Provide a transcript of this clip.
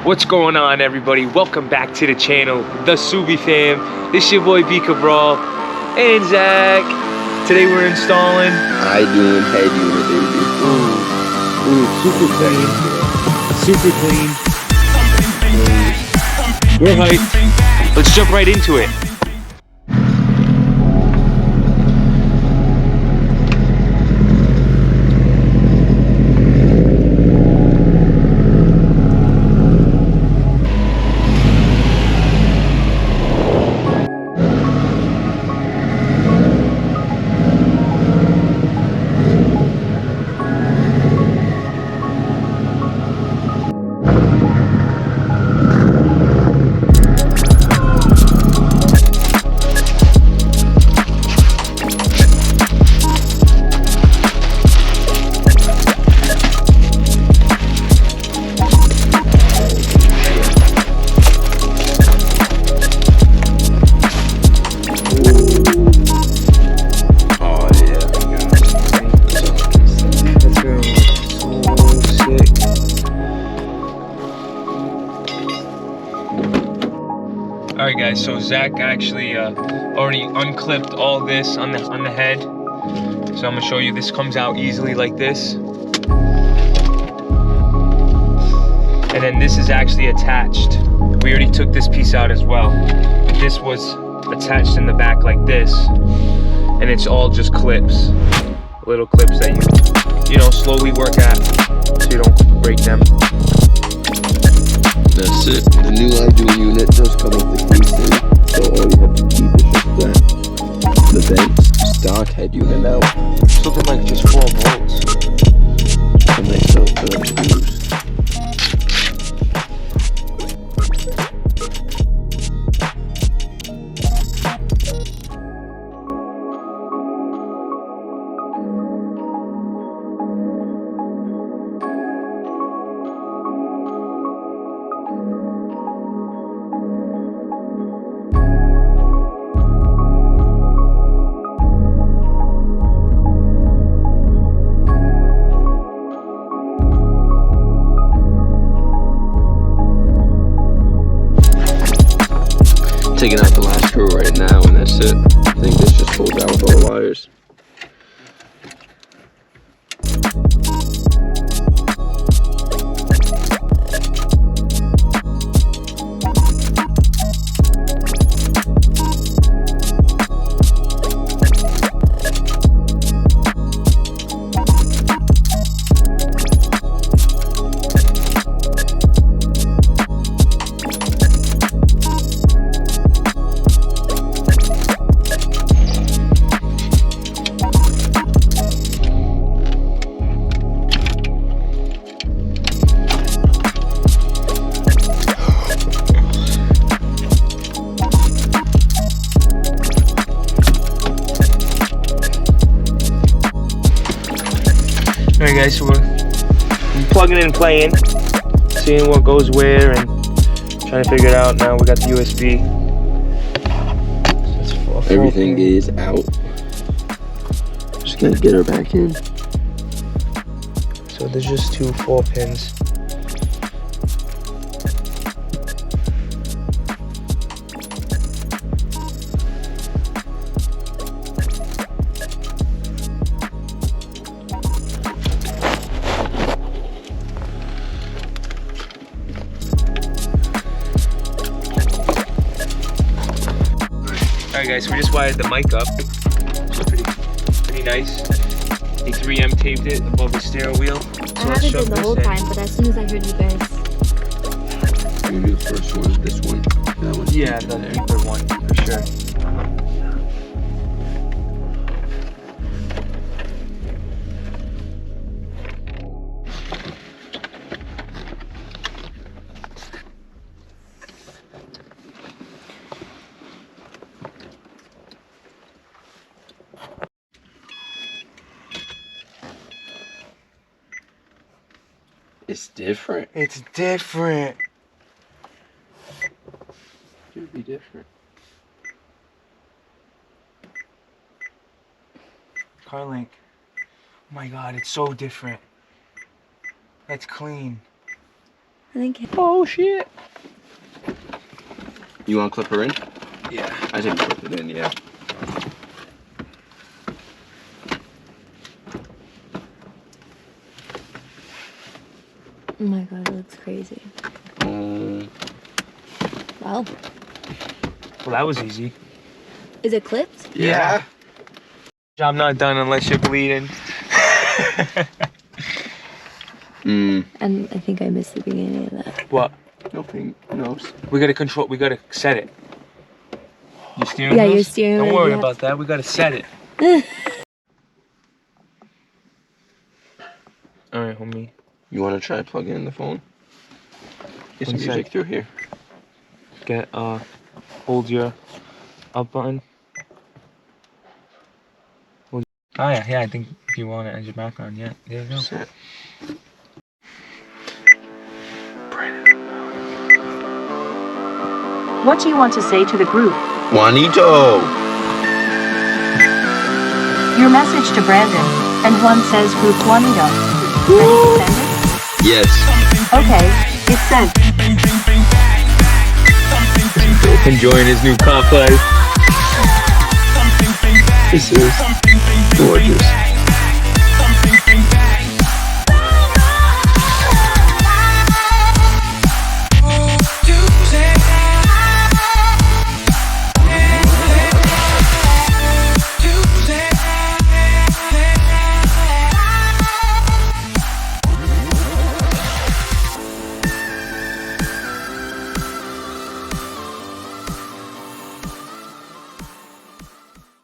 What's going on, everybody? Welcome back to the channel, the Subie fam. This your boy B Cabral and Zach. Today we're installing Idoing Headunit, baby. Ooh, super clean. Super clean. We're hyped. Let's jump right into it. Alright guys, so Zach actually already unclipped all this on the head. So I'm gonna show you, this comes out easily like this. And then this is actually attached. We already took this piece out as well. This was attached in the back like this. And it's all just clips. Little clips that you know, slowly work at so you don't break them. That's it. The new Idoing unit does come with the casing, so all you have to keep is just the bent stock head unit out. It's looking like just 4 bolts. And they still screws. Taking out the last screw right now, and that's it. I think this just pulls out with all the wires. Alright guys, so we're plugging in and playing, seeing what goes where and trying to figure it out. Now we got the USB. So everything is out. Just gotta get her back in. So there's just 2 4 pins. Alright guys, so we just wired the mic up. So pretty nice. The 3M taped it above the steering wheel. So I haven't been the whole time, but as soon as I heard you guys. Maybe the first one, this one, that one. Yeah, the deeper one, for sure. It's different. It's different. Should be different. CarLink. Oh my god, it's so different. That's clean. I think. Oh shit. You want to clip her in? Yeah. I think clip it in, yeah. Oh my god, it looks crazy. Wow. Well, that was easy. Is it clipped? Yeah. I'm not done unless you're bleeding. And I think I missed the beginning of that. What? Nothing. No. We gotta control. We gotta set it. Your steering Yeah, wheels? your steering Don't wheel, worry yeah. about that. We gotta set it. All right, homie. You want to try plugging in the phone? Get some One music sec. through here. Get hold your up button. Oh yeah. I think if you want it as your background, yeah. There you go. Set. What do you want to say to the group? Juanito! Your message to Brandon, and one says Group Juanito. Ready to send it? Yes. Okay, it's sent. Enjoying his new Carplay. This is gorgeous.